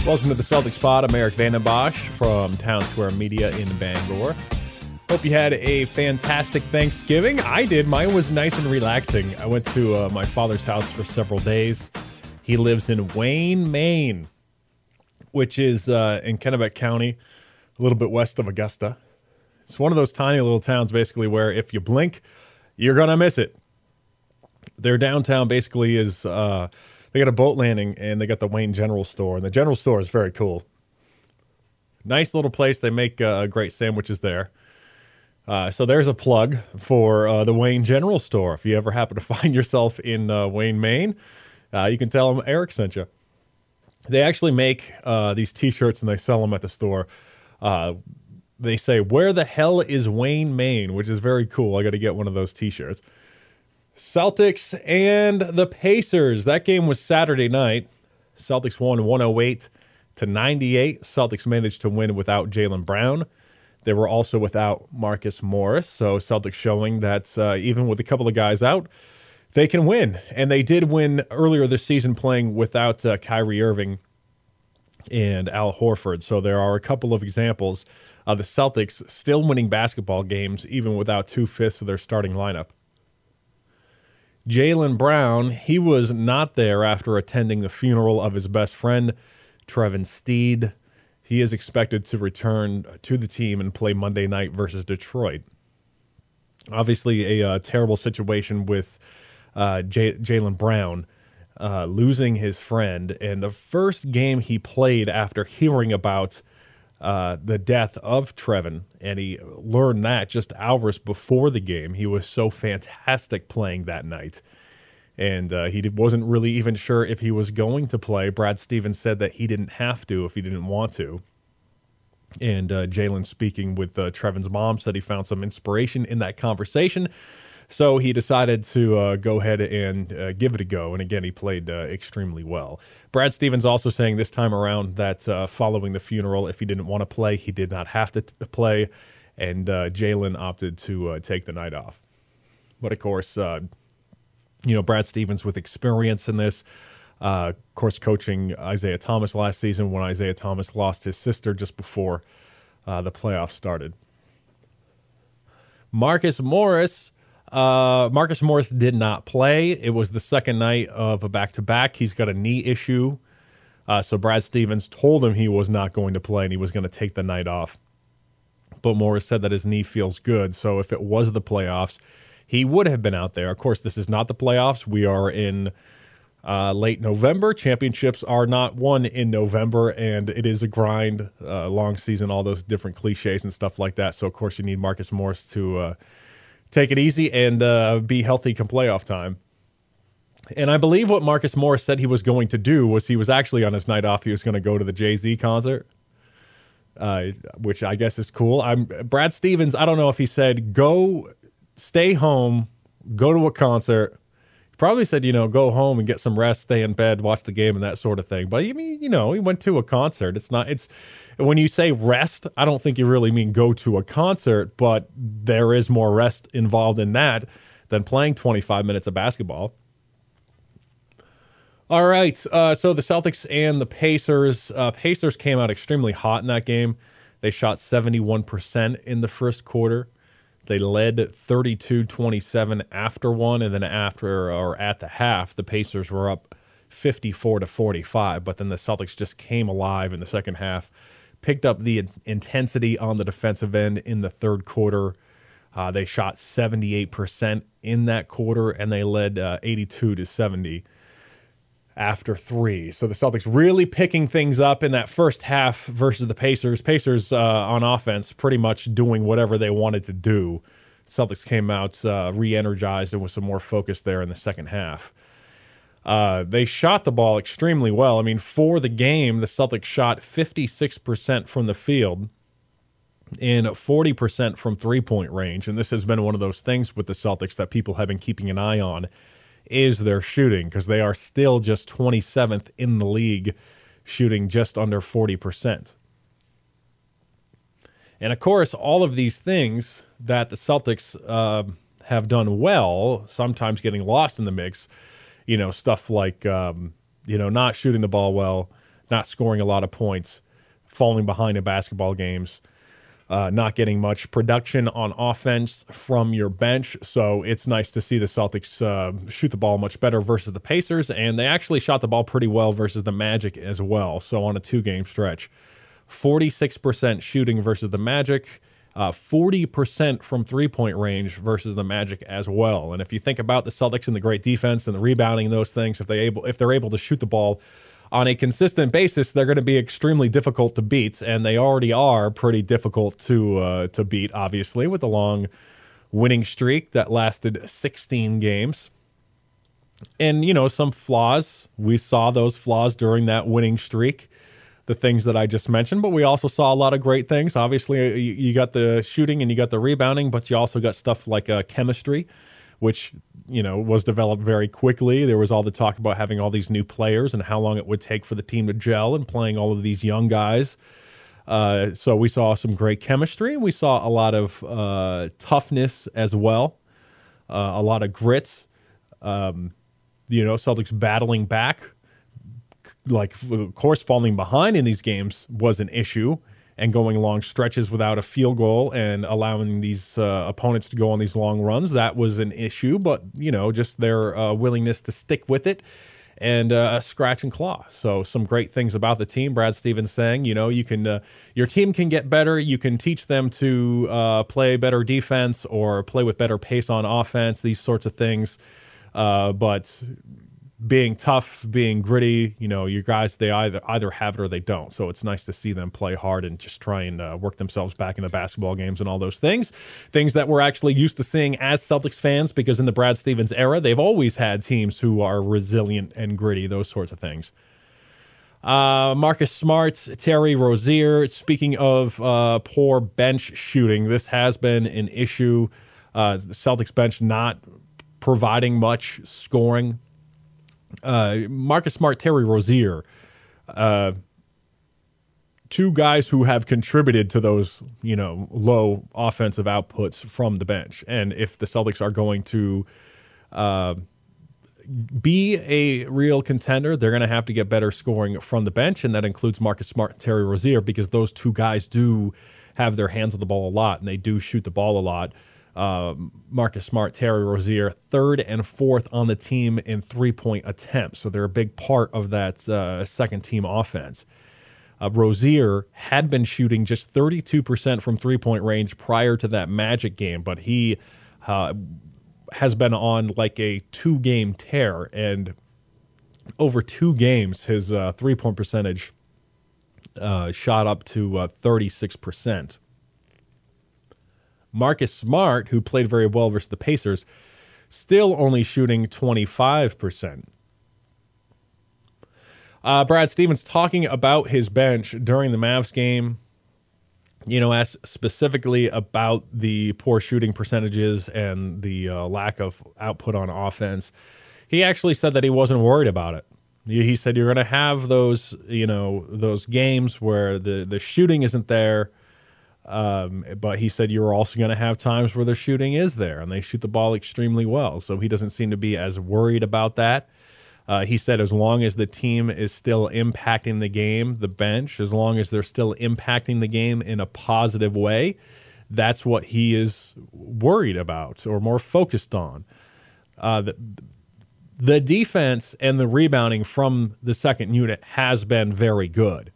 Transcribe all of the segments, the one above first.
Welcome to the Celtics Pod. I'm Erik Vandenbossche from Town Square Media in Bangor. Hope you had a fantastic Thanksgiving. I did. Mine was nice and relaxing. I went to my father's house for several days. He lives in Wayne, Maine, which is in Kennebec County, a little bit west of Augusta. It's one of those tiny little towns, basically, where if you blink, you're going to miss it. Their downtown basically is... they got a boat landing, and they got the Wayne General Store. And the General Store is very cool. Nice little place. They make great sandwiches there. So there's a plug for the Wayne General Store. If you ever happen to find yourself in Wayne, Maine, you can tell them Erik sent you. They actually make these T-shirts, and they sell them at the store. They say, "Where the hell is Wayne, Maine?" which is very cool. I got to get one of those T-shirts. Celtics and the Pacers. That game was Saturday night. Celtics won 108-98. Celtics managed to win without Jalen Brown. They were also without Marcus Morris. So Celtics showing that even with a couple of guys out, they can win. And they did win earlier this season playing without Kyrie Irving and Al Horford. So there are a couple of examples of the Celtics still winning basketball games even without 2/5 of their starting lineup. Jalen Brown, he was not there after attending the funeral of his best friend, Trevin Steed. He is expected to return to the team and play Monday night versus Detroit. Obviously, a terrible situation with Jalen Brown losing his friend. And the first game he played after hearing about the death of Trevin, and he learned that just hours before the game. He was so fantastic playing that night, and he wasn't really even sure if he was going to play. Brad Stevens said that he didn't have to if he didn't want to, and Jalen, speaking with Trevin's mom, said he found some inspiration in that conversation. So he decided to go ahead and give it a go. And again, he played extremely well. Brad Stevens also saying this time around that following the funeral, if he didn't want to play, he did not have to play. And Jalen opted to take the night off. But of course, Brad Stevens with experience in this, of course, coaching Isaiah Thomas last season when Isaiah Thomas lost his sister just before the playoffs started. Marcus Morris did not play. It was the second night of a back-to-back. He's got a knee issue. So Brad Stevens told him he was not going to play and he was going to take the night off. But Morris said that his knee feels good. So if it was the playoffs, he would have been out there. Of course, this is not the playoffs. We are in late November. Championships are not won in November, and it is a grind, long season, all those different cliches and stuff like that. So, of course, you need Marcus Morris to take it easy and be healthy come playoff time. And I believe what Marcus Morris said he was going to do was he was actually on his night off. He was going to go to the Jay-Z concert, which I guess is cool. Brad Stevens, I don't know if he said, stay home, go to a concert. He probably said, go home and get some rest, stay in bed, watch the game and that sort of thing. But, he went to a concert. When you say rest, I don't think you really mean go to a concert, but there is more rest involved in that than playing 25 minutes of basketball. All right, so the Celtics and the Pacers. Pacers came out extremely hot in that game. They shot 71% in the first quarter. They led 32-27 after one, and then at the half, the Pacers were up 54-45, but then the Celtics just came alive in the second half. Picked up the intensity on the defensive end in the third quarter. They shot 78% in that quarter, and they led 82-70 after three. So the Celtics really picking things up in that first half versus the Pacers. Pacers on offense pretty much doing whatever they wanted to do. Celtics came out re-energized and with some more focus there in the second half. They shot the ball extremely well. I mean, for the game, the Celtics shot 56% from the field and 40% from three-point range. And this has been one of those things with the Celtics that people have been keeping an eye on, is their shooting, because they are still just 27th in the league, shooting just under 40%. And, of course, all of these things that the Celtics have done well, sometimes getting lost in the mix, stuff like, not shooting the ball well, not scoring a lot of points, falling behind in basketball games, not getting much production on offense from your bench. So it's nice to see the Celtics shoot the ball much better versus the Pacers, and they actually shot the ball pretty well versus the Magic as well. So on a 2-game stretch, 46% shooting versus the Magic, 40% from three-point range versus the Magic as well. And if you think about the Celtics and the great defense and the rebounding and those things, if they're able to shoot the ball on a consistent basis, they're going to be extremely difficult to beat, and they already are pretty difficult to beat, obviously, with the long winning streak that lasted 16 games. And, some flaws. We saw those flaws during that winning streak, the things that I just mentioned, but we also saw a lot of great things. Obviously, you got the shooting and you got the rebounding, but you also got stuff like chemistry, which was developed very quickly. There was all the talk about having all these new players and how long it would take for the team to gel and playing all of these young guys. So we saw some great chemistry. We saw a lot of toughness as well, a lot of grit. Celtics battling back. Like, of course, falling behind in these games was an issue, and going long stretches without a field goal and allowing these opponents to go on these long runs, that was an issue. But, just their willingness to stick with it and scratch and claw. So some great things about the team. Brad Stevens saying, you can your team can get better. You can teach them to play better defense or play with better pace on offense, these sorts of things. But being tough, being gritty, your guys, they either have it or they don't. So it's nice to see them play hard and just try and work themselves back into basketball games and all those things that we're actually used to seeing as Celtics fans, because in the Brad Stevens era, they've always had teams who are resilient and gritty, those sorts of things. Marcus Smart, Terry Rozier. Speaking of poor bench shooting, this has been an issue. The Celtics bench not providing much scoring. Marcus Smart, Terry Rozier, two guys who have contributed to those, low offensive outputs from the bench. And if the Celtics are going to be a real contender, they're going to have to get better scoring from the bench, and that includes Marcus Smart and Terry Rozier, because those two guys do have their hands on the ball a lot, and they do shoot the ball a lot. Marcus Smart, Terry Rozier, third and fourth on the team in three-point attempts. So they're a big part of that second-team offense. Rozier had been shooting just 32% from three-point range prior to that Magic game, but he has been on like a 2-game tear, and over 2 games, his three-point percentage shot up to 36%. Marcus Smart, who played very well versus the Pacers, still only shooting 25%. Brad Stevens talking about his bench during the Mavs game, asked specifically about the poor shooting percentages and the lack of output on offense. He actually said that he wasn't worried about it. He said you're going to have those, those games where the shooting isn't there. But he said you're also going to have times where the shooting is there, and they shoot the ball extremely well. So he doesn't seem to be as worried about that. He said as long as the team is still impacting the game, the bench, as long as they're still impacting the game in a positive way, that's what he is worried about or more focused on. The defense and the rebounding from the second unit has been very good.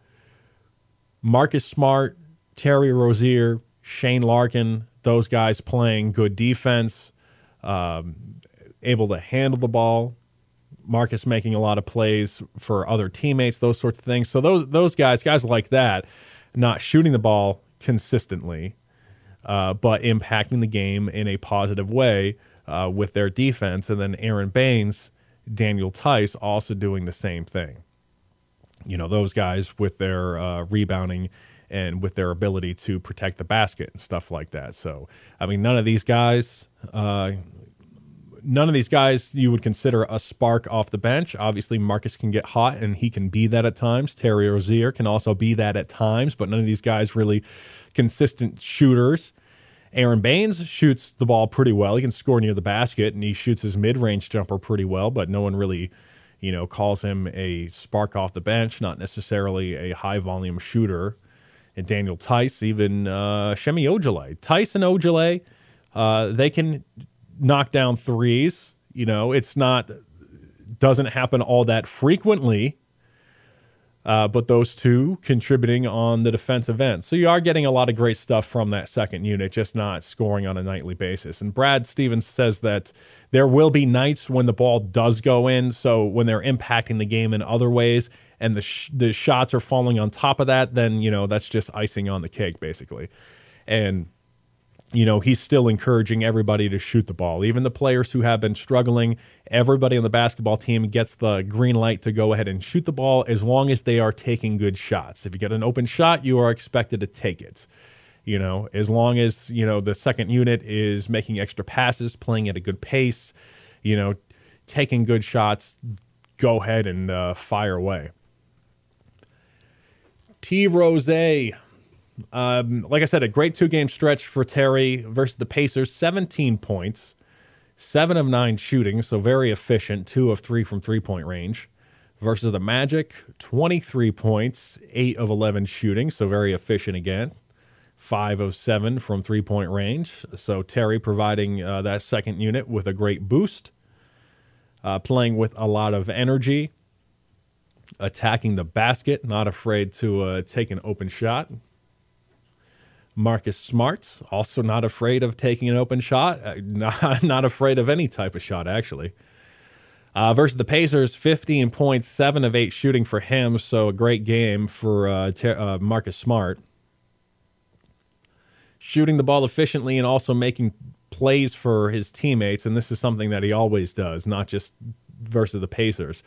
Marcus Smart, Terry Rozier, Shane Larkin, those guys playing good defense, able to handle the ball. Marcus making a lot of plays for other teammates, those sorts of things. So those guys like that, not shooting the ball consistently, but impacting the game in a positive way with their defense. And then Aaron Baines, Daniel Tice also doing the same thing. Those guys with their rebounding and with their ability to protect the basket and stuff like that. So, none of these guys you would consider a spark off the bench. Obviously, Marcus can get hot, and he can be that at times. Terry Rozier can also be that at times, but none of these guys really consistent shooters. Aaron Baines shoots the ball pretty well. He can score near the basket, and he shoots his mid-range jumper pretty well, but no one really, calls him a spark off the bench, not necessarily a high-volume shooter. And Daniel Tice, even Shemi Ojale. Tice and Ojale, they can knock down threes. Doesn't happen all that frequently, but those two contributing on the defensive end. So you are getting a lot of great stuff from that second unit, just not scoring on a nightly basis. And Brad Stevens says that there will be nights when the ball does go in, so when they're impacting the game in other ways, and the shots are falling on top of that, then, that's just icing on the cake, basically. And, he's still encouraging everybody to shoot the ball. Even the players who have been struggling, everybody on the basketball team gets the green light to go ahead and shoot the ball as long as they are taking good shots. If you get an open shot, you are expected to take it. As long as, the second unit is making extra passes, playing at a good pace, taking good shots, go ahead and fire away. T. Rozier, like I said, a great 2-game stretch for Terry versus the Pacers. 17 points, 7 of 9 shooting, so very efficient. 2 of 3 from three-point range. Versus the Magic, 23 points, 8 of 11 shooting, so very efficient again. 5 of 7 from three-point range. So Terry providing that second unit with a great boost. Playing with a lot of energy. Attacking the basket, not afraid to take an open shot. Marcus Smart, also not afraid of taking an open shot. Not afraid of any type of shot, actually. Versus the Pacers, 15 points, 7 of 8 shooting for him, so a great game for Marcus Smart. Shooting the ball efficiently and also making plays for his teammates, and this is something that he always does, not just versus the Pacers.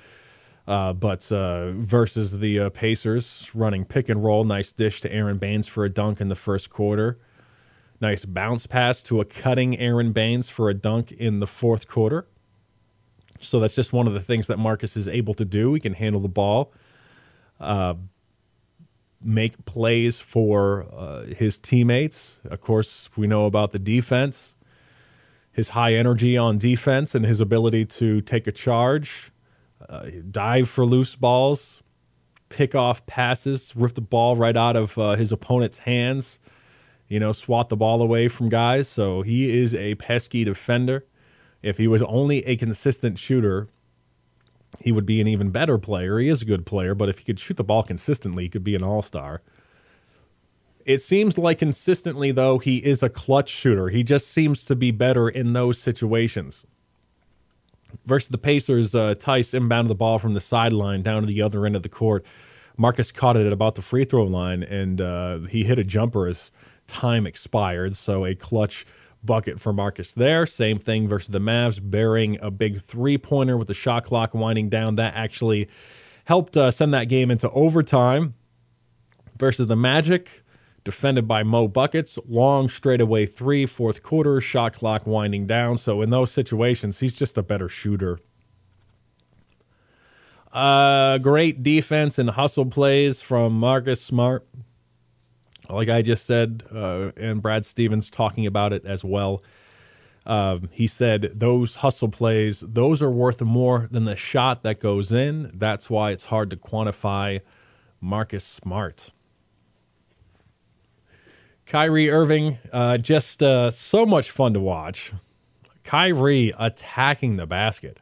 But versus the Pacers, running pick and roll, nice dish to Aaron Baines for a dunk in the first quarter. Nice bounce pass to a cutting Aaron Baines for a dunk in the fourth quarter. So that's just one of the things that Marcus is able to do. He can handle the ball, make plays for his teammates. Of course, we know about the defense, his high energy on defense and his ability to take a charge. Dive for loose balls, pick off passes, rip the ball right out of his opponent's hands, swat the ball away from guys. So he is a pesky defender. If he was only a consistent shooter, he would be an even better player. He is a good player, but if he could shoot the ball consistently, he could be an all-star. It seems like consistently, though, he is a clutch shooter. He just seems to be better in those situations. Versus the Pacers, Tice inbounded the ball from the sideline down to the other end of the court. Marcus caught it at about the free throw line, and he hit a jumper as time expired. So a clutch bucket for Marcus there. Same thing versus the Mavs, burying a big three-pointer with the shot clock winding down. That actually helped send that game into overtime. Versus the Magic, defended by Mo Buckets, long straightaway three, fourth quarter, shot clock winding down. So in those situations, he's just a better shooter. Great defense and hustle plays from Marcus Smart. Like I just said, and Brad Stevens talking about it as well. He said those hustle plays, those are worth more than the shot that goes in. That's why it's hard to quantify Marcus Smart. Kyrie Irving, just so much fun to watch. Kyrie attacking the basket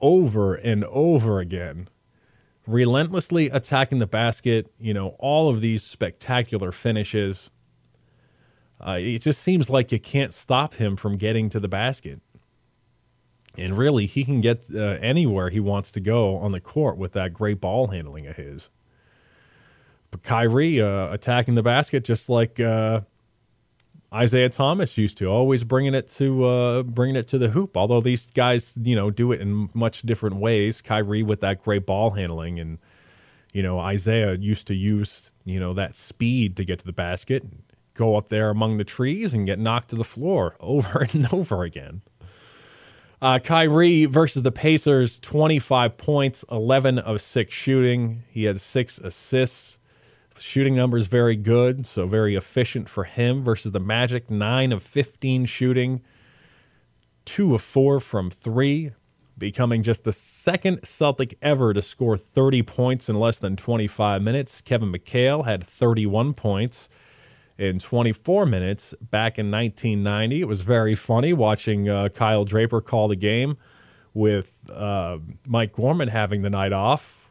over and over again. Relentlessly attacking the basket, all of these spectacular finishes. It just seems like you can't stop him from getting to the basket. And really, he can get anywhere he wants to go on the court with that great ball handling of his. But Kyrie attacking the basket just like Isaiah Thomas used to, always bringing it to the hoop. Although these guys, do it in much different ways. Kyrie with that great ball handling, and Isaiah used to use that speed to get to the basket, go up there among the trees, and get knocked to the floor over and over again. Kyrie versus the Pacers, 25 points, 11 of 6 shooting. He had 6 assists. Shooting numbers very good, so very efficient for him. Versus the Magic, 9 of 15 shooting, 2 of 4 from 3. becoming just the second Celtic ever to score 30 points in less than 25 minutes. Kevin McHale had 31 points in 24 minutes back in 1990. It was very funny watching Kyle Draper call the game with Mike Gorman having the night off.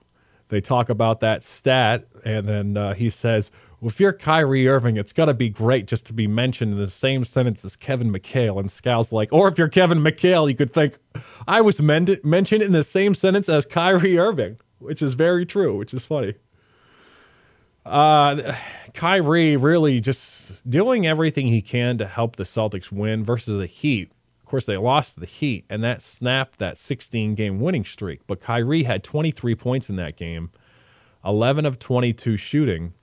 They talk about that stat, and then he says, well, if you're Kyrie Irving, it's got to be great just to be mentioned in the same sentence as Kevin McHale. And Scal's like, or if you're Kevin McHale, you could think, I was mentioned in the same sentence as Kyrie Irving, which is very true, which is funny. Kyrie really just doing everything he can to help the Celtics win versus the Heat. Of course, they lost to the Heat, and that snapped that 16-game winning streak. But Kyrie had 23 points in that game, 11 of 22 shooting,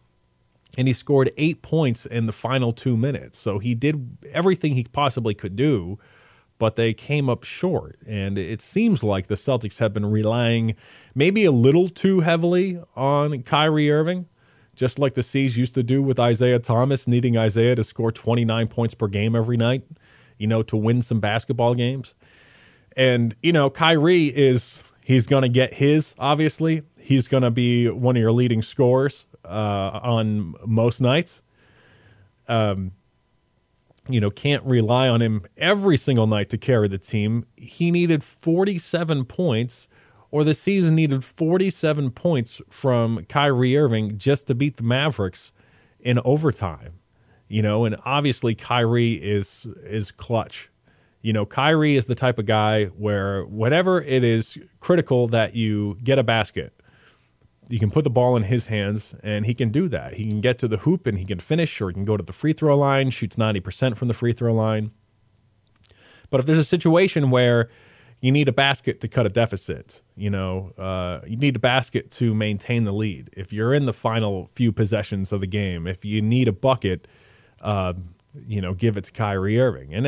and he scored 8 points in the final 2 minutes. So he did everything he possibly could do, but they came up short. And it seems like the Celtics have been relying maybe a little too heavily on Kyrie Irving, just like the C's used to do with Isaiah Thomas, needing Isaiah to score 29 points per game every night, to win some basketball games. And, Kyrie he's going to get his, obviously. He's going to be one of your leading scorers on most nights. Can't rely on him every single night to carry the team. He needed 47 points, or the season needed 47 points from Kyrie Irving just to beat the Mavericks in overtime. And obviously Kyrie is clutch. Kyrie is the type of guy where whenever it is critical that you get a basket, you can put the ball in his hands, and he can do that. He can get to the hoop, and he can finish, or he can go to the free throw line, shoots 90% from the free throw line. But if there's a situation where you need a basket to cut a deficit, you need a basket to maintain the lead. If you're in the final few possessions of the game, if you need a bucket, give it to Kyrie Irving. And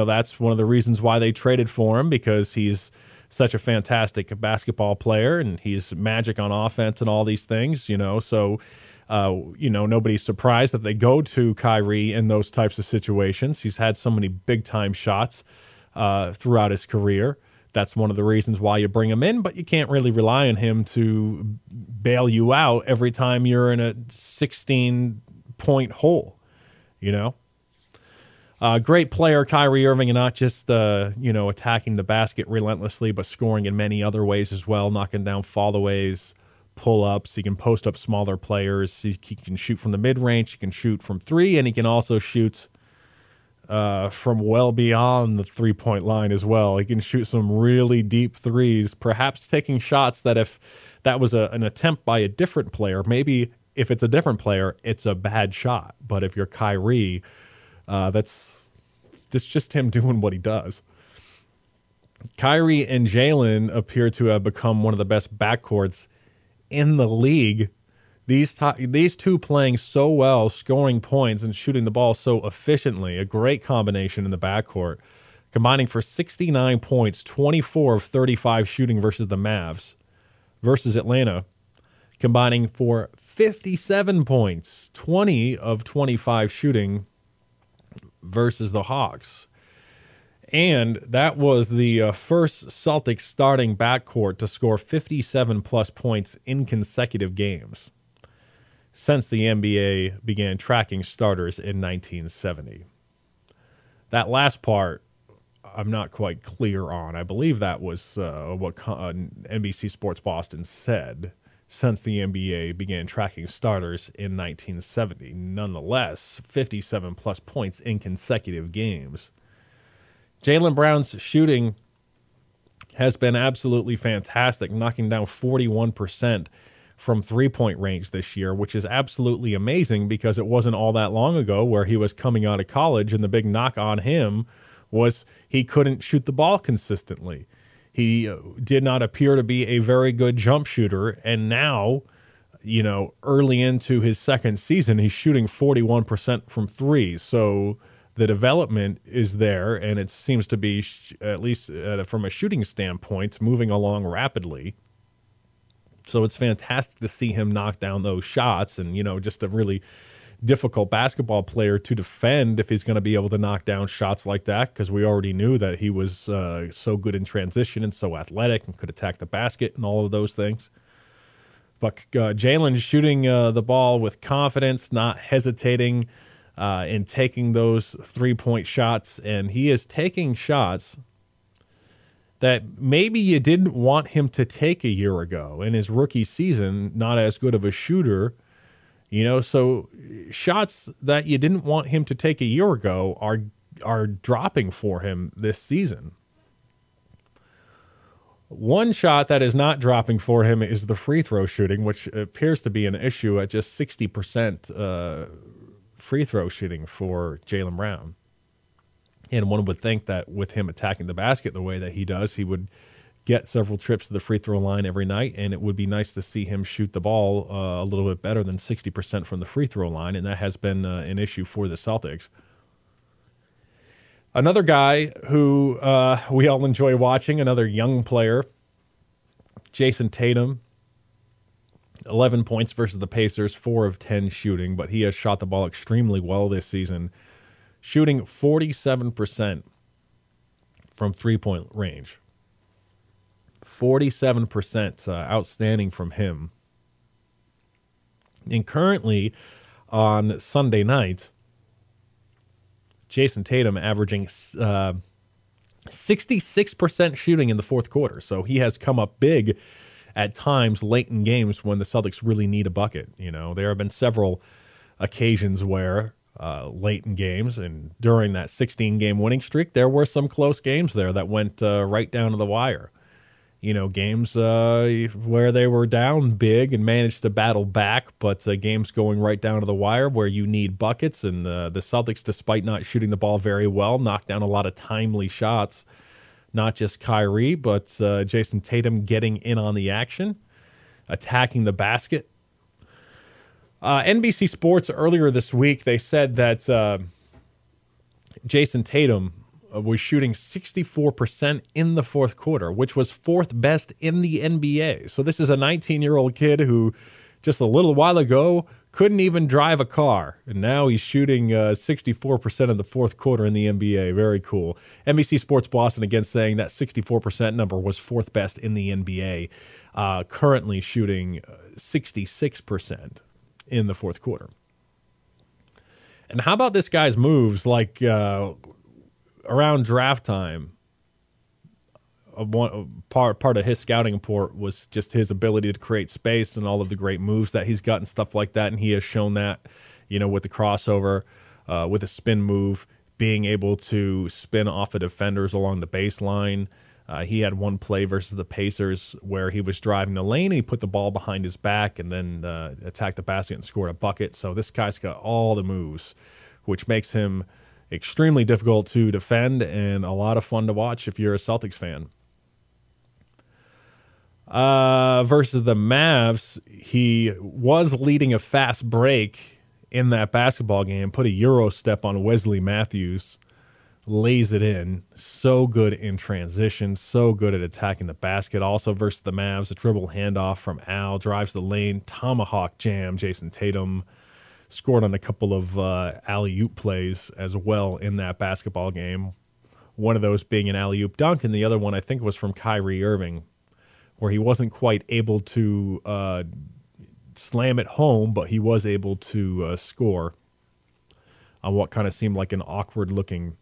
that's one of the reasons why they traded for him, because he's such a fantastic basketball player, and he's magic on offense and all these things, So, nobody's surprised that they go to Kyrie in those types of situations. He's had so many big-time shots throughout his career. That's one of the reasons why you bring him in, but you can't really rely on him to bail you out every time you're in a 16-point hole, Great player, Kyrie Irving, and not just, attacking the basket relentlessly, but scoring in many other ways as well, knocking down fallaways, pull-ups. He can post up smaller players. He can shoot from the mid-range. He can shoot from three, and he can also shoot from well beyond the three-point line as well. He can shoot some really deep threes, perhaps taking shots that if that was an attempt by a different player, maybe if it's a different player, it's a bad shot. But if you're Kyrie, that's just him doing what he does. Kyrie and Jalen appear to have become one of the best backcourts in the league. These two playing so well, scoring points and shooting the ball so efficiently, a great combination in the backcourt, combining for 69 points, 24 of 35 shooting versus the Mavs, versus Atlanta, combining for 57 points, 20 of 25 shooting versus the Hawks. And that was the first Celtics starting backcourt to score 57-plus points in consecutive games since the NBA began tracking starters in 1970. That last part, I'm not quite clear on. I believe that was what NBC Sports Boston said, since the NBA began tracking starters in 1970. Nonetheless, 57-plus points in consecutive games. Jalen Brown's shooting has been absolutely fantastic, knocking down 41% from three-point range this year, which is absolutely amazing because it wasn't all that long ago where he was coming out of college and the big knock on him was he couldn't shoot the ball consistently. He did not appear to be a very good jump shooter, and now, early into his second season, he's shooting 41% from three. So the development is there, and it seems to be, at least from a shooting standpoint, moving along rapidly. So it's fantastic to see him knock down those shots and, just to really difficult basketball player to defend if he's going to be able to knock down shots like that, because we already knew that he was so good in transition and so athletic and could attack the basket and all of those things. But Jalen's shooting the ball with confidence, not hesitating in taking those three-point shots, and he is taking shots that maybe you didn't want him to take a year ago in his rookie season, not as good of a shooter. So shots that you didn't want him to take a year ago are dropping for him this season. One shot that is not dropping for him is the free throw shooting, which appears to be an issue at just 60% free throw shooting for Jalen Brown. And one would think that with him attacking the basket the way that he does, he would get several trips to the free throw line every night, and it would be nice to see him shoot the ball a little bit better than 60% from the free throw line, and that has been an issue for the Celtics. Another guy who we all enjoy watching, another young player, Jayson Tatum, 11 points versus the Pacers, 4 of 10 shooting, but he has shot the ball extremely well this season, shooting 47% from three-point range. 47%, outstanding from him. And currently, on Sunday night, Jayson Tatum averaging 66% shooting in the fourth quarter. So he has come up big at times late in games when the Celtics really need a bucket. There have been several occasions where late in games and during that 16-game winning streak, there were some close games there that went right down to the wire. Games where they were down big and managed to battle back, but games going right down to the wire where you need buckets. And the Celtics, despite not shooting the ball very well, knocked down a lot of timely shots. Not just Kyrie, but Jayson Tatum getting in on the action, attacking the basket. NBC Sports earlier this week, they said that Jayson Tatum was shooting 64% in the fourth quarter, which was fourth best in the NBA. So this is a 19-year-old kid who just a little while ago couldn't even drive a car, and now he's shooting 64% in the fourth quarter in the NBA. Very cool. NBC Sports Boston again saying that 64% number was fourth best in the NBA, currently shooting 66% in the fourth quarter. And how about this guy's moves like around draft time? Part of his scouting report was just his ability to create space and all of the great moves that he's got and stuff like that. And he has shown that, with the crossover, with a spin move, being able to spin off of defenders along the baseline. He had one play versus the Pacers where he was driving the lane. He put the ball behind his back and then attacked the basket and scored a bucket. So this guy's got all the moves, which makes him extremely difficult to defend and a lot of fun to watch if you're a Celtics fan. Versus the Mavs, he was leading a fast break in that basketball game, put a Euro step on Wesley Matthews, lays it in. So good in transition, so good at attacking the basket. Also versus the Mavs, a dribble handoff from Al, drives the lane, tomahawk jam, Jayson Tatum. Scored on a couple of alley-oop plays as well in that basketball game. One of those being an alley-oop dunk, and the other one I think was from Kyrie Irving, where he wasn't quite able to slam it home, but he was able to score on what kind of seemed like an awkward-looking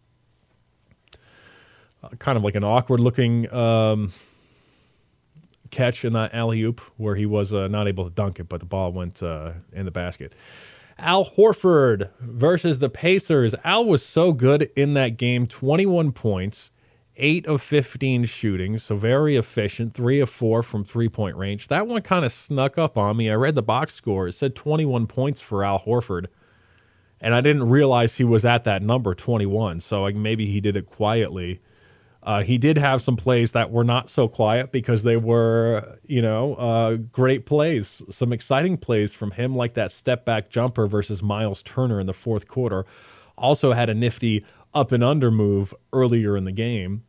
catch in that alley-oop where he was not able to dunk it, but the ball went in the basket. Al Horford versus the Pacers. Al was so good in that game, 21 points, 8 of 15 shooting, so very efficient, 3 of 4 from three-point range. That one kind of snuck up on me. I read the box score. It said 21 points for Al Horford, and I didn't realize he was at that number, 21, so maybe he did it quietly. He did have some plays that were not so quiet because they were, great plays, some exciting plays from him, like that step-back jumper versus Miles Turner in the fourth quarter. Also had a nifty up and under move earlier in the game.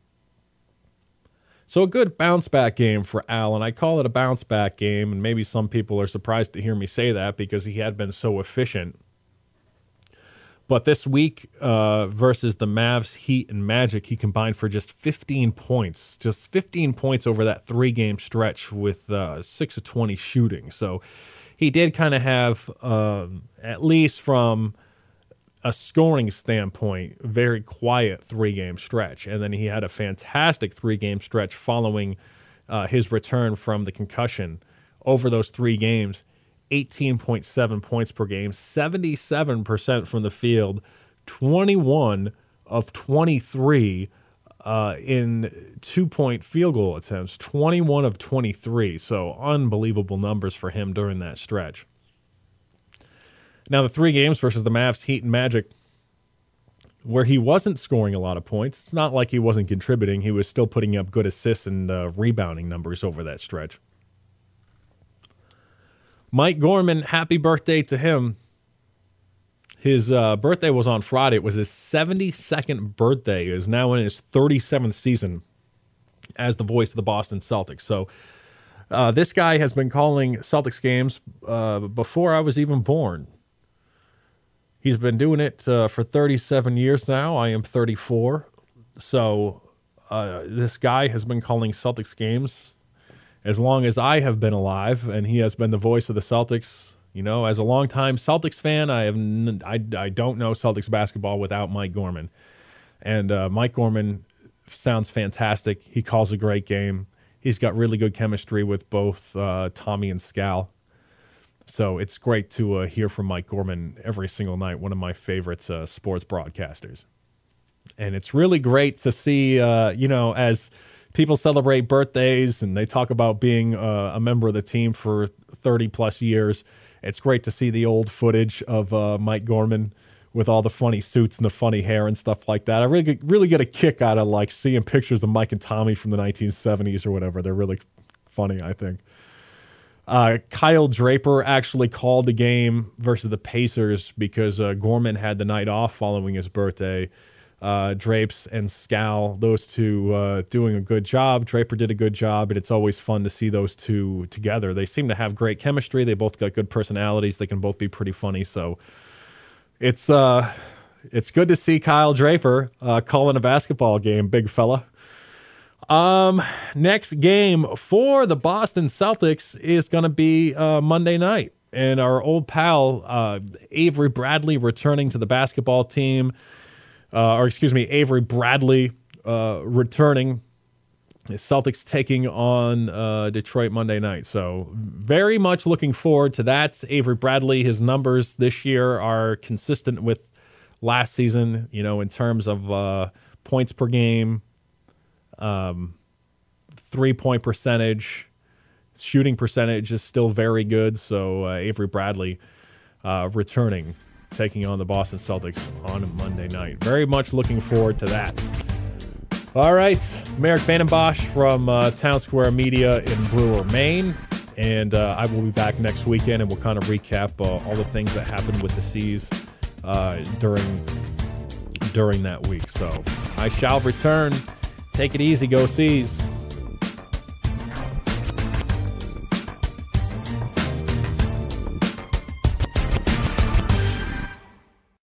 So a good bounce-back game for Al, and I call it a bounce-back game, and maybe some people are surprised to hear me say that because he had been so efficient But this week versus the Mavs, Heat, and Magic, he combined for just 15 points. Just 15 points over that 3-game stretch with 6 of 20 shooting. So he did kind of have, at least from a scoring standpoint, very quiet 3-game stretch. And then he had a fantastic 3-game stretch following his return from the concussion. Over those 3 games, 18.7 points per game, 77% from the field, 21 of 23 in 2-point field goal attempts, 21 of 23. So unbelievable numbers for him during that stretch. Now, the 3 games versus the Mavs, Heat, and Magic, where he wasn't scoring a lot of points, it's not like he wasn't contributing. He was still putting up good assists and rebounding numbers over that stretch. Mike Gorman, happy birthday to him. His birthday was on Friday. It was his 72nd birthday. He is now in his 37th season as the voice of the Boston Celtics. So this guy has been calling Celtics games before I was even born. He's been doing it for 37 years now. I am 34. So this guy has been calling Celtics games as long as I have been alive, and he has been the voice of the Celtics. You know, as a longtime Celtics fan, I don't know Celtics basketball without Mike Gorman. And Mike Gorman sounds fantastic. He calls a great game. He's got really good chemistry with both Tommy and Scal. So it's great to hear from Mike Gorman every single night, one of my favorite sports broadcasters. And it's really great to see, as people celebrate birthdays and they talk about being a member of the team for 30-plus years. It's great to see the old footage of Mike Gorman with all the funny suits and the funny hair and stuff like that. I really get a kick out of like seeing pictures of Mike and Tommy from the 1970s or whatever. They're really funny, I think. Kyle Draper actually called the game versus the Pacers because Gorman had the night off following his birthday. Drapes and Scal, those two doing a good job. Draper did a good job, and it's always fun to see those two together. They seem to have great chemistry. They both got good personalities. They can both be pretty funny. So it's good to see Kyle Draper calling a basketball game, big fella. Next game for the Boston Celtics is going to be Monday night, and our old pal Avery Bradley returning to the basketball team. Avery Bradley returning. The Celtics taking on Detroit Monday night. So very much looking forward to that. Avery Bradley, his numbers this year are consistent with last season, in terms of points per game, 3-point percentage, shooting percentage is still very good. So Avery Bradley returning, taking on the Boston Celtics on Monday night. Very much looking forward to that. All right, I'm Erik Vandenbossche from Town Square Media in Brewer, Maine, and I will be back next weekend, and we'll kind of recap all the things that happened with the C's during that week. So I shall return. Take it easy, go C's.